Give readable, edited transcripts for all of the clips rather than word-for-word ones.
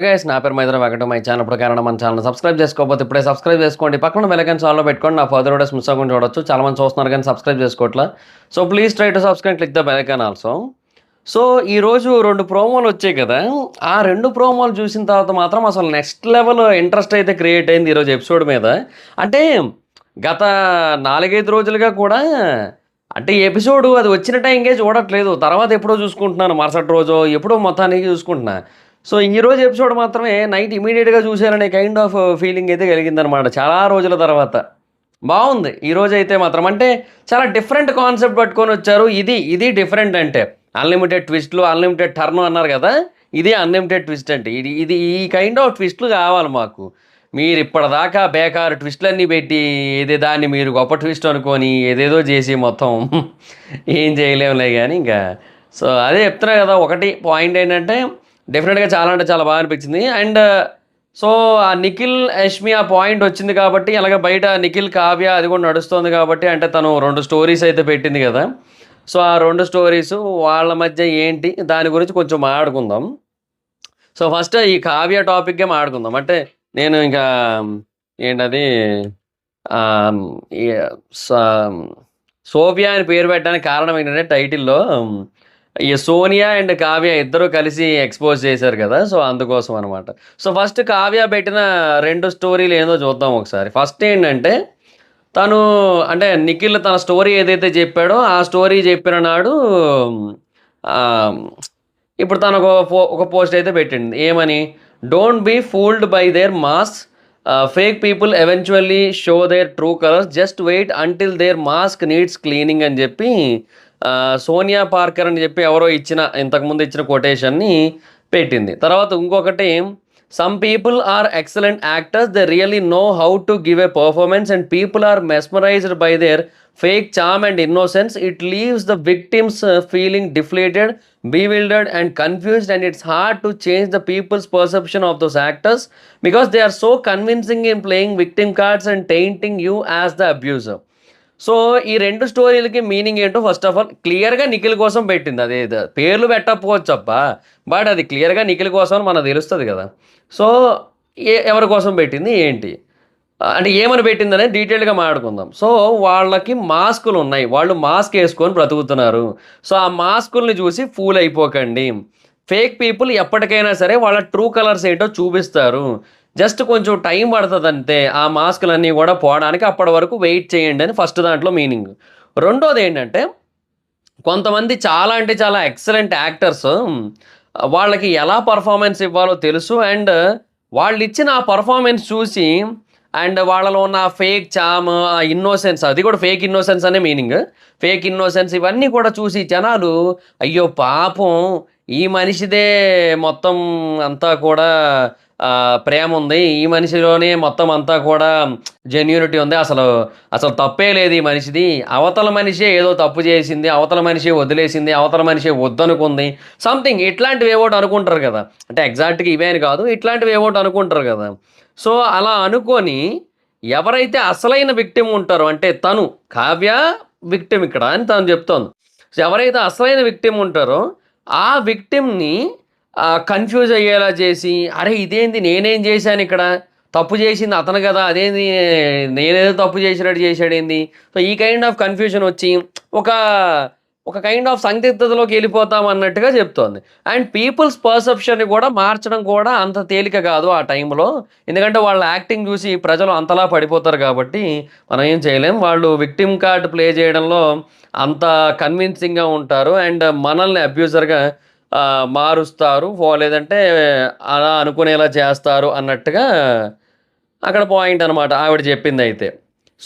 Guys నా పేరు మైదర Venkata my channel ప్రకారం మన ఛానల్ సబ్స్క్రైబ్ చేసుకోకపోతే ఇప్పుడే సబ్స్క్రైబ్ చేసుకోండి. పక్కన బెల్ ఐకాన్ ఆన్లో పెట్టుకోండి. నా ఫర్దర్ వీడియోస్ మిస్ అవ్వకుండా చూడొచ్చు. చాలా మంది చూస్తున్నారు కానీ సబ్స్క్రైబ్ చేసుకోవట్లా. So please try to subscribe, click the bell icon also. So ఈరోజు 2 ప్రోమోలు వచ్చాయి కదా, ఆ 2 ప్రోమోలు చూసిన తర్వాత మాత్రం అసలు నెక్స్ట్ లెవెల్ ఇంట్రెస్ట్ అయితే క్రియేట్ అయింది ఈరోజు ఎపిసోడ్ మీద. అంటే గత 4-5 రోజులుగా కూడా అంటే ఎపిసోడ్ అది వచ్చిన టైంకే చూడట్లేదు, తర్వాత ఎప్పుడో చూసుకుంటున్నాను, మరుసటి రోజు ఎప్పుడో మొత్తానికి చూసుకుంటున్నా. సో ఈరోజు ఎపిసోడ్ మాత్రమే నైట్ ఇమీడియట్గా చూసారనే కైండ్ ఆఫ్ ఫీలింగ్ అయితే కలిగిందనమాట చాలా రోజుల తర్వాత. బాగుంది ఈరోజు అయితే మాత్రం. అంటే చాలా డిఫరెంట్ కాన్సెప్ట్ పట్టుకొని వచ్చారు. ఇది డిఫరెంట్. అంటే అన్లిమిటెడ్ ట్విస్ట్లు, అన్లిమిటెడ్ టర్న్ అన్నారు కదా, ఇది అన్లిమిటెడ్ ట్విస్ట్. అంటే ఇది ఈ కైండ్ ఆఫ్ ట్విస్ట్లు కావాలి మాకు. మీరు ఇప్పటిదాకా బేకారు ట్విస్ట్లన్నీ పెట్టి దాన్ని మీరు గొప్ప ట్విస్ట్ అనుకొని ఏదేదో చేసి మొత్తం ఏం చేయలేములే కానీ ఇంకా. సో అదే చెప్తున్నా కదా, ఒకటి పాయింట్ ఏంటంటే డెఫినెట్గా చాలా అంటే చాలా బాగా అనిపించింది. అండ్ సో ఆ నిఖిల్ యష్మి ఆ పాయింట్ వచ్చింది కాబట్టి, అలాగే బయట నిఖిల్ కావ్య అది కూడా నడుస్తుంది కాబట్టి, అంటే తను 2 స్టోరీస్ అయితే పెట్టింది కదా. సో ఆ 2 స్టోరీస్ వాళ్ళ మధ్య ఏంటి దాని గురించి కొంచెం మాట్లాడుకుందాం. సో ఫస్ట్ ఈ కావ్య టాపిక్గా మాట్లాడుకుందాం. అంటే నేను ఇంకా ఏంటది సోఫియా అని పేరు పెట్టడానికి కారణం ఏంటంటే టైటిల్లో ఈ సోనియా అండ్ కావ్య ఇద్దరు కలిసి ఎక్స్పోజ్ చేశారు కదా, సో అందుకోసం అనమాట. సో ఫస్ట్ కావ్య పెట్టిన 2 స్టోరీలు ఏందో చూద్దాం ఒకసారి. ఫస్ట్ ఏంటంటే తను అంటే నిఖిల్ తన స్టోరీ ఏదైతే చెప్పాడో ఆ స్టోరీ చెప్పిన నాడు ఇప్పుడు తను ఒక పోస్ట్ అయితే పెట్టింది. ఏమని? Don't be fooled by their mask, fake people eventually show their true colours, just wait until their mask needs cleaning అని చెప్పి సోనియా పార్కర్ అని చెప్పి ఎవరో ఇంతకుముందు ఇచ్చిన కొటేషన్ని పెట్టింది. తర్వాత ఇంకొకటి, some people are excellent actors, they really know how to give a performance and people are mesmerised by their fake charm and innocence. It leaves the victims feeling deflated, bewildered and confused, and it's hard to change the people's perception of those actors because they are so convincing in playing victim cards and tainting you as the abuser. So ఈ 2 స్టోరీలకి meaning ఏంటో first of all క్లియర్గా నిఖిల్ కోసం పెట్టింది. అదే పేర్లు పెట్టకపోవచ్చు అప్ప, but అది క్లియర్గా నిఖిల్ కోసం మనకు తెలుస్తుంది కదా. సో ఎవరి కోసం పెట్టింది ఏంటి అంటే ఏమని పెట్టిందనే డీటెయిల్గా మాట్లాడుకుందాం. సో వాళ్ళకి మాస్కులు ఉన్నాయి, వాళ్ళు మాస్క్ వేసుకొని బ్రతుకుతున్నారు. సో ఆ మాస్కుల్ని చూసి ఫూల్ అయిపోకండి. ఫేక్ పీపుల్ ఎప్పటికైనా సరే వాళ్ళ ట్రూ కలర్స్ ఏంటో చూపిస్తారు. జస్ట్ కొంచెం టైం పడుతుంది అంతే ఆ మాస్కులన్నీ కూడా పోవడానికి, అప్పటి వరకు వెయిట్ చేయండి అని ఫస్ట్ దాంట్లో మీనింగ్. రెండోది ఏంటంటే కొంతమంది చాలా అంటే చాలా ఎక్సలెంట్ యాక్టర్స్, వాళ్ళకి ఎలా పర్ఫార్మెన్స్ ఇవ్వాలో తెలుసు. అండ్ వాళ్ళు ఇచ్చిన ఆ పర్ఫార్మెన్స్ చూసి అండ్ వాళ్ళలో ఉన్న ఫేక్ చామ్, ఇన్నోసెన్స్, అది కూడా ఫేక్ ఇన్నోసెన్స్ అనే మీనింగ్, ఫేక్ ఇన్నోసెన్స్ ఇవన్నీ కూడా చూసి జనాలు అయ్యో పాపం ఈ మనిషిదే మొత్తం అంతా కూడా ప్రేమ ఉంది, ఈ మనిషిలోనే మొత్తం అంతా కూడా జెన్యూనిటీ ఉంది, అసలు తప్పే లేదు ఈ మనిషిది, అవతల మనిషే ఏదో తప్పు చేసింది, అవతల మనిషే వదిలేసింది, అవతల మనిషే వద్దనుకుంది, సంథింగ్ ఇట్లాంటివి ఏవోటి అనుకుంటారు కదా. అంటే ఎగ్జాక్ట్గా ఇవే అని కాదు, ఇట్లాంటివి ఏవోటి అనుకుంటారు కదా. సో అలా అనుకొని ఎవరైతే అసలైన విక్టిమ్ ఉంటారో, అంటే తను కావ్య విక్టిమ్ ఇక్కడ అని తను చెప్తోంది. సో ఎవరైతే అసలైన విక్టిమ్ ఉంటారో ఆ విక్టిమ్ని కన్ఫ్యూజ్ అయ్యేలా చేసి, అరే ఇదేంది నేనేం చేశాను ఇక్కడ, తప్పు చేసింది అతను కదా, అదేంది నేనేదో తప్పు చేసినట్టు చేశాడేంది. సో ఈ కైండ్ ఆఫ్ కన్ఫ్యూజన్ వచ్చి ఒక కైండ్ ఆఫ్ సందిగ్ధతలోకి వెళ్ళిపోతాం అన్నట్టుగా చెప్తోంది. అండ్ పీపుల్స్ పర్సెప్షన్ని కూడా మార్చడం కూడా అంత తేలిక కాదు ఆ టైంలో, ఎందుకంటే వాళ్ళ యాక్టింగ్ చూసి ప్రజలు అంతలా పడిపోతారు కాబట్టి మనం ఏం చేయలేం. వాళ్ళు విక్టిమ్ కార్డ్ ప్లే చేయడంలో అంత కన్విన్సింగ్గా ఉంటారు అండ్ మనల్ని అబ్యూజర్గా మారుస్తారు, లేదంటే అలా అనుకునేలా చేస్తారు అన్నట్టుగా అక్కడ పాయింట్ అనమాట ఆవిడ చెప్పింది అయితే.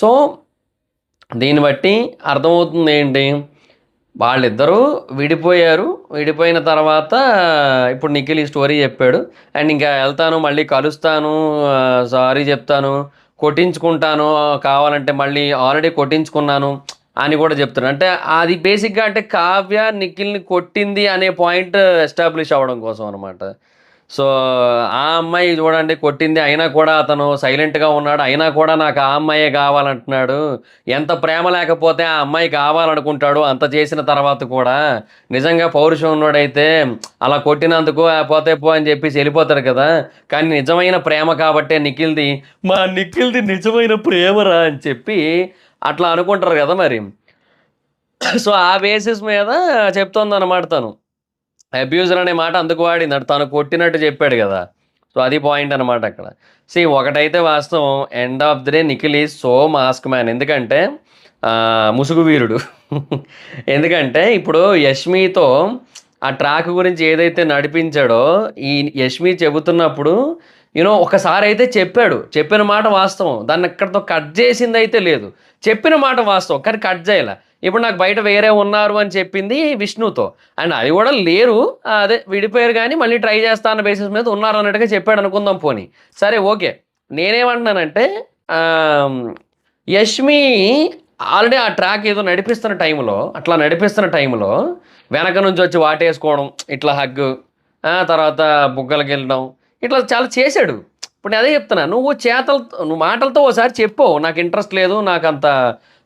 సో దీన్ని బట్టి అర్థమవుతుంది ఏంటి, వాళ్ళిద్దరూ విడిపోయారు. విడిపోయిన తర్వాత ఇప్పుడు నిఖిల్ ఈ స్టోరీ చెప్పాడు. అండ్ ఇంకా వెళ్తాను, మళ్ళీ కలుస్తాను, సారీ చెప్తాను, కొట్టించుకుంటాను, కావాలంటే మళ్ళీ ఆల్రెడీ కొట్టించుకున్నాను అని కూడా చెప్తున్నాడు. అంటే అది బేసిక్గా అంటే కావ్య నిఖిల్ని కొట్టింది అనే పాయింట్ ఎస్టాబ్లిష్ అవ్వడం కోసం అనమాట. సో, ఆ అమ్మాయి చూడండి కొట్టింది. అయినా కూడా అతను సైలెంట్‌గా ఉన్నాడు. అయినా కూడా నాకు ఆ అమ్మాయే కావాలంటున్నాడు. ఎంత ప్రేమ లేకపోతే ఆ అమ్మాయి కావాలనుకుంటాడు అంత చేసిన తర్వాత కూడా. నిజంగా పౌరుషం ఉన్నోడైతే అలా కొట్టినందుకు పోతే పో అని చెప్పేసి ఎళ్ళిపోతాడు కదా! కానీ నిజమైన ప్రేమ కాబట్టే నిఖిల్‌ది, మా నిఖిల్‌ది నిజమైన ప్రేమరా అని చెప్పి అట్లా అనుకుంటారు గదా మరి. సో, ఆ బేసిస్ మీద చెప్తోందనమాట తను. అబ్యూజర్ అనే మాట అందుకు వాడింది. అంటే తను కొట్టినట్టు చెప్పాడు గదా! సో, అది పాయింట్ అనమాట అక్కడ. ఒకటైతే వాస్తవం, end of the day Nikhil is so mask man. ఎందుకంటే ముసుగు వీరుడు. ఎందుకంటే ఇప్పుడు యష్మితో ఆ ట్రాక్ గురించి ఏదైతే నడిపించాడో, ఈ యష్మి చెబుతున్నప్పుడు ఒకసారైతే చెప్పాడు. చెప్పిన మాట వాస్తవం. దాన్ని ఇక్కడితో కట్ చేసిందయితే లేదు. చెప్పిన మాట వాస్తవం. కానీ కట్ చేయల. ఇప్పుడు నాకు బయట వేరే ఉన్నారు అని చెప్పింది విష్ణుతో. అండ్ అది కూడా లేరు. అదే విడిపోయారు గానీ మళ్ళీ ట్రై చేస్తా అన్న బేసిస్ మీద ఉన్నారు అన్నట్టుగా చెప్పాడు అనుకుందాం పోనీ. సరే ఓకే. నేనేమంటున్నానంటే ఆహ్, యష్మి ఆల్రెడీ ఆ ట్రాక్ ఏదో నడిపిస్తున్న టైంలో, అట్లా నడిపిస్తున్న టైంలో వెనక నుంచి వచ్చి వాటేసుకోవడం, ఇట్లా హగ్గు, తర్వాత బుగ్గలకెళ్ళడం, ఇట్లా చాలా చేశాడు. ఇప్పుడు నేను అదే చెప్తున్నా. నువ్వు మాటలతో ఓసారి చెప్పు. నాకు ఇంట్రెస్ట్ లేదు. నాకంత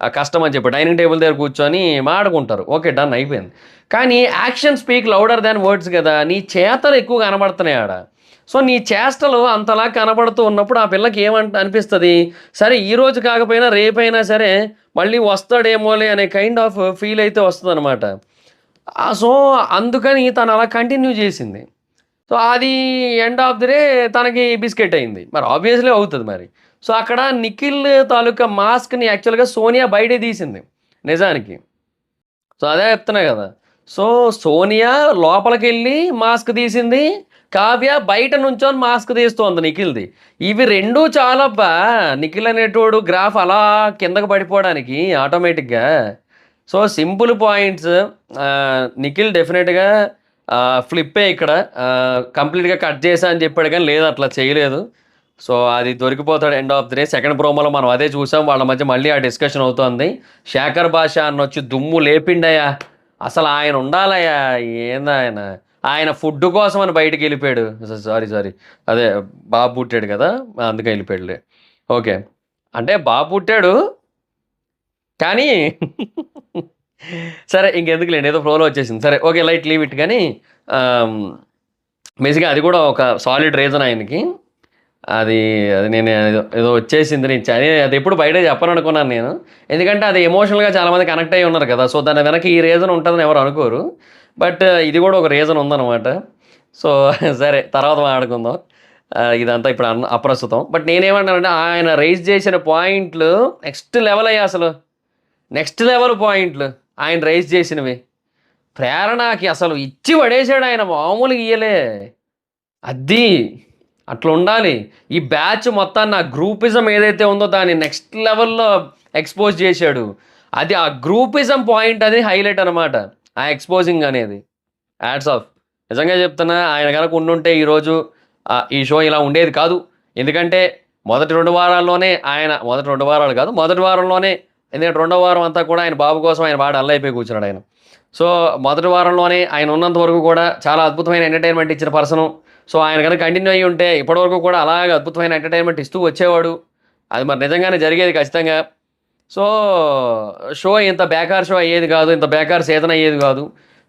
కష్టం అని చెప్పి డైనింగ్ టేబుల్ దగ్గర కూర్చొని మాట్లాడుకుంటారు. ఓకే. డన్ అయిపోయింది. కానీ యాక్షన్ స్పీక్ లౌడర్ దాన్ వర్డ్స్ కదా! నీ చేతలు ఎక్కువ కనబడుతున్నాయి ఆడ. సో, నీ చేష్టలు అంతలా కనబడుతూ ఉన్నప్పుడు ఆ పిల్లకి అనిపిస్తది. సరే ఈరోజు కాకపోయినా రేపైనా సరే మళ్ళీ వస్తాడేమోలే అనే కైండ్ ఆఫ్ ఫీల్ అయితే వస్తదనమాట. సో, అందుకని తను అలా కంటిన్యూ చేసింది. సో, అది ఎండ్ ఆఫ్ ది డే తనకి బిస్కెట్ అయింది. మరి ఆబ్వియస్‌లీ అవుతది మరి. సో, అక్కడ నిఖిల్ తాలూకా మాస్క్‌ని యాక్చువల్‌గా సోనియా బయటే తీసింది నిజానికి. సో, అదే చెప్తున్నా గదా! సో, సోనియా లోపలికెళ్ళి మాస్క్ తీసింది. కావ్య బయట నుంచొని మాస్క్ తీస్తోంది నిఖిల్‌ది. ఇవి 2 చాలబ్బా! నిఖిల్ అనేటోడు గ్రాఫ్ అలా కిందకి పడిపోవడానికి ఆటోమేటిక్‌గా. So, simple points. నిఖిల్ డెఫినెట్‌గా ఫ్లిప్పే ఇక్కడ. కంప్లీట్‌గా కట్ చేశా అని చెప్పాడు గానీ, లేదు అట్లా చేయలేదు. సో, అది దొరికిపోతాడు end of the day. Second ప్రోమోలో మనం అదే చూసాం. వాళ్ళ మధ్య మళ్ళీ ఆ డిస్కషన్ అవుతోంది. శేఖర్ భాష అన్నొచ్చి దుమ్ము లేపిండయ్యా. అసలు ఆయన ఉండాలయ్యా. ఏందాయన. ఆయన ఫుడ్ కోసం అని బయటికెళ్ళిపోయాడు. Sorry, sorry. అదే బాబు పుట్టాడు కదా! అందుకే ఎళ్ళిపోయాడులే. ఓకే. అంటే బాబు పుట్టాడు. కానీ సరే ఇంకెందుకులేండి. ఏదో ఫ్లోలో వచ్చేసింది. సరే ఓకే. లైట్ లీవ్ ఇట్ గానీ ఆహ్, బేసిక్‌గా అది కూడా ఒక సాలిడ్ రీజన్ ఆయనకి. అది అది నేను ఏదో ఏదో వచ్చేసింది. అది ఎప్పుడు బయట చెప్పననుకున్నాను నేను. ఎందుకంటే అది ఎమోషనల్‌గా చాలామంది కనెక్ట్ అయ్యి ఉన్నారు కదా! సో, దాని వెనక ఈ రీజన్ ఉంటదని ఎవరు అనుకోరు. బట్ ఇది కూడా ఒక రీజన్ ఉందనమాట. సో, సరే తర్వాత మాట్లాడుకుందాం. ఇదంతా ఇప్పుడు అప్రస్తుతం. బట్ నేనేమంటానంటే ఆయన రైజ్ చేసిన పాయింట్లు నెక్స్ట్ లెవెల్ అయ్యాయి అసలు. నెక్స్ట్ లెవెల్ పాయింట్లు ఆయన రైజ్ చేసినవి. ప్రేరణకి అసలు ఇచ్చి పడేసాడు ఆయన. మామూలుగా ఇయ్యలే. అది. అట్లుండాలి. ఈ బ్యాచ్ మొత్తాన్ని ఆ గ్రూపిజం ఏదైతే ఉందో దాన్ని నెక్స్ట్ లెవెల్‌లో ఎక్స్‌పోజ్ చేశాడు. అది ఆ గ్రూపిజం పాయింట్ అది హైలైట్ అనమాట. ఆ ఎక్స్‌పోజింగ్ అనేది. Hats off. నిజంగా చెప్తున్నా ఆయన గనక ఉండుంటే ఈరోజు ఈ షో ఇలా ఉండేది కాదు. ఎందుకంటే మొదటి 2 వారాల్లోనే మొదటి 2 వారాలు కాదు. మొదటి వారంలోనే ఎందుకంటే రెండో వారం అంతా కూడా ఆయన బాబు కోసం ఆయన బాగా డల్ అయిపోయి కూర్చున్నాడు ఆయన. సో, మొదటి వారంలోనే ఆయన ఉన్నంత వరకు కూడా చాలా అద్భుతమైన ఎంటర్‌టైన్‌మెంట్ ఇచ్చిన పర్సను. సో, ఆయన గనక కంటిన్యూ అయ్యి ఉంటే ఇప్పటివరకు కూడా అలాగే అద్భుతమైన ఎంటర్‌టైన్‌మెంట్ ఇస్తూ వచ్చేవాడు. అది మరి నిజంగానే జరిగేది ఖచ్చితంగా. సో, షో ఇంత బేకార్ షో అయ్యేది కాదు. ఇంత బేకార్ సీజన్ అయ్యేది కాదు.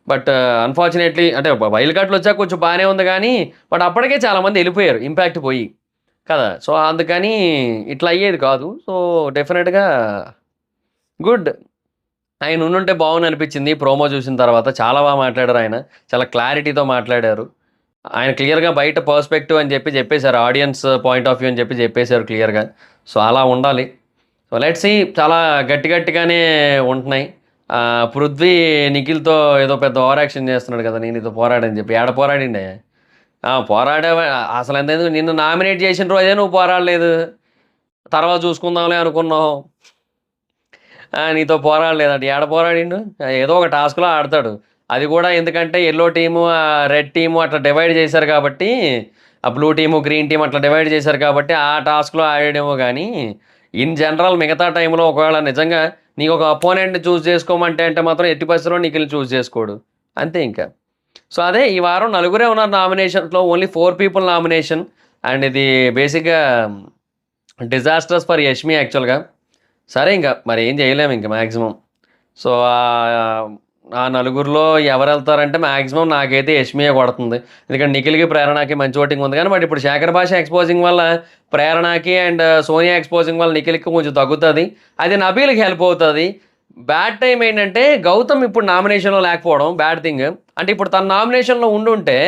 బట్ అన్‌ఫార్చునేట్‌లీ అంటే వైల్డ్ కార్డ్‌లొచ్చాక కొంచెం బానే ఉంది గానీ, బట్ అప్పటికే చాలామంది ఎళ్ళిపోయారు ఇంపాక్ట్ పోయి. కదా! సో, అందుకని ఇట్లా అయ్యేది కాదు. సో, డెఫినిట్‌గా గుడ్. ఆయన ఉండుంటే బావుండనిపించింది ప్రోమో చూసిన తర్వాత. చాలా మాట్లాడారాయన. చాలా క్లారిటీతో మాట్లాడారు. ఆయన క్లియర్‌గా బయట పర్స్పెక్టివ్ అని చెప్పేసారు. ఆడియన్స్ పాయింట్ ఆఫ్ వ్యూ అని చెప్పేసారు క్లియర్‌గా. సో, అలా ఉండాలి. సో, లెట్స్ సీ చాలా గట్టిగానే ఉంటున్నాయి. పృథ్వీ నిఖిల్‌తో ఏదో పెద్ద ఓవర్ యాక్షన్ చేస్తున్నాడు కదా! నేను నీతో పోరాడని చెప్పి. ఏడ పోరాడిండే? పోరాడావా అసలెంతెందుకు నిన్ను నామినేట్ చేసిన రోజే నువ్వు పోరాడలేదు. తర్వాత చూసుకుందాంలే అనుకున్నావు. నీతో పోరాడలేదంట. ఏడ పోరాడిండు? ఏదో ఒక టాస్క్‌లో ఆడతాడు. అది కూడా ఎందుకంటే యెల్లో టీము, రెడ్ టీము అట్లా డివైడ్ చేశారు కాబట్టి, ఆ బ్లూ టీము, గ్రీన్ టీమ్ అట్లా డివైడ్ చేశారు కాబట్టి ఆ టాస్క్‌లో ఆడాడేమో గానీ, ఇన్ జనరల్ మిగతా టైంలో ఒకవేళ నిజంగా నీకొక అపోనెంట్‌ని చూజ్ చేసుకోమంటే మాత్రం ఎట్టి పరిస్థితిలో నిఖిల్‌ని చూజ్ చేసుకోడు. అంతే ఇంకా. సో అదే ఈ వారం నలుగురే ఉన్నారు నామినేషన్లో, ఓన్లీ 4 పీపుల్ నామినేషన్. అండ్ ఇది బేసిక్గా డిజాస్టర్స్ ఫర్ యష్మి యాక్చువల్గా. సరే ఇంకా మరి ఏం చేయలేము ఇంకా మ్యాక్సిమం. సో ఆ నలుగురిలో ఎవరు వెళ్తారంటే మ్యాక్సిమం నాకైతే యష్మియే కొడుతుంది. ఎందుకంటే నిఖిల్కి ప్రేరణకి మంచి ఓటింగ్ ఉంది, కానీ బట్ ఇప్పుడు శేఖర్ భాష ఎక్స్పోజింగ్ వల్ల ప్రేరణకి అండ్ సోనియా ఎక్స్పోజింగ్ వల్ల నిఖిల్కి కొంచెం తగ్గుతుంది. అది నబీల్కి హెల్ప్ అవుతుంది. బ్యాడ్ టైం ఏంటంటే గౌతమ్ ఇప్పుడు నామినేషన్లో లేకపోవడం బ్యాడ్ థింగ్. అంటే ఇప్పుడు తన నామినేషన్లో ఉండుంటే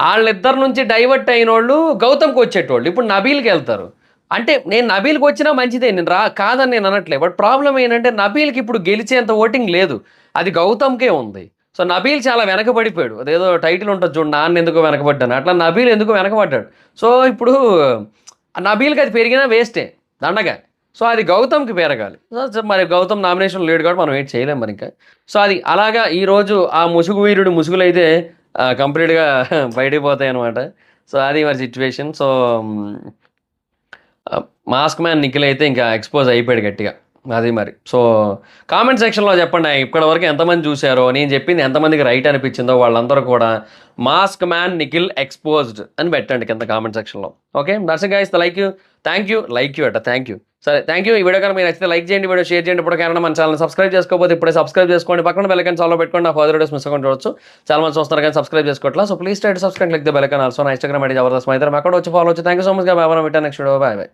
వాళ్ళిద్దరి నుంచి డైవర్ట్ అయిన వాళ్ళు గౌతమ్కి వచ్చేటోళ్ళు ఇప్పుడు నబీల్కి వెళ్తారు. అంటే నేను నబీల్కి వచ్చినా మంచిదే, నేను కాదని నేను అనట్లే. బట్ ప్రాబ్లం ఏంటంటే నబీల్కి ఇప్పుడు గెలిచేంత ఓటింగ్ లేదు, అది గౌతమ్కే ఉంది. సో నబీల్ చాలా వెనకబడిపోయాడు. అదేదో టైటిల్ ఉంటుంది చూడు, నాన్న ఎందుకు వెనకబడ్డాను, అట్లా నబీల్ ఎందుకు వెనకబడ్డాడు. సో ఇప్పుడు నబీల్కి అది పెరిగినా వేస్టే దండగా. సో అది గౌతమ్కి పెరగాలి. సో మరి గౌతమ్ నామినేషన్ లేడు కాబట్టి మనం ఏం చేయలేం మరి ఇంకా. సో అది అలాగా ఈరోజు ఆ ముసుగు వీరుడు ముసుగులైతే కంప్లీట్గా బయటికి పోతాయి అనమాట. సో అది మరి situation. So mask man Nikhil అయితే ఇంకా ఎక్స్పోజ్ అయిపోయాడు గట్టిగా, అది మరి. సో కామెంట్ సెక్షన్లో చెప్పండి ఇప్పటి వరకు ఎంతమంది చూశారో, నేను చెప్పింది ఎంతమందికి రైట్ అనిపించిందో వాళ్ళందరూ కూడా మాస్క్ మ్యాన్ నిఖిల్ ఎక్స్పోజ్డ్ అని పెట్టండి కింద కామెంట్ సెక్షన్లో. Okay that's guys, thank you thank you. సరే థ్యాంక్ యూ. ఈ వీడియో కనుక మీరు నచ్చితే లైక్ చేయండి, వీడియో షేర్ చేయండి. ఇప్పుడు కారణం మన ఛానల్ సబ్స్క్రైబ్ చేసుకోకపోతే ఇప్పుడే సబ్స్క్రైబ్ చేసుకోండి, పక్కన బెల్ ఐకాన్ చాలు పెట్టుకోండి, నా ఫర్దర్ వీడియోస్ మిస్ అవ్వకుండా చూడొచ్చు. చాలా మంది చూస్తున్నారు కానీ సబ్స్క్రైబ్ చేసుకోవట్లా. So please try to subscribe, click the bell icon also. నా ఇన్స్టాగ్రామ్ ఐడి జబర్దస్త్ మైత్రి, అక్కడ వచ్చి ఫాలో వచ్చి. థ్యాంక్ యూ సో మచ్ గా. బాయ్. Next video. బాయ్.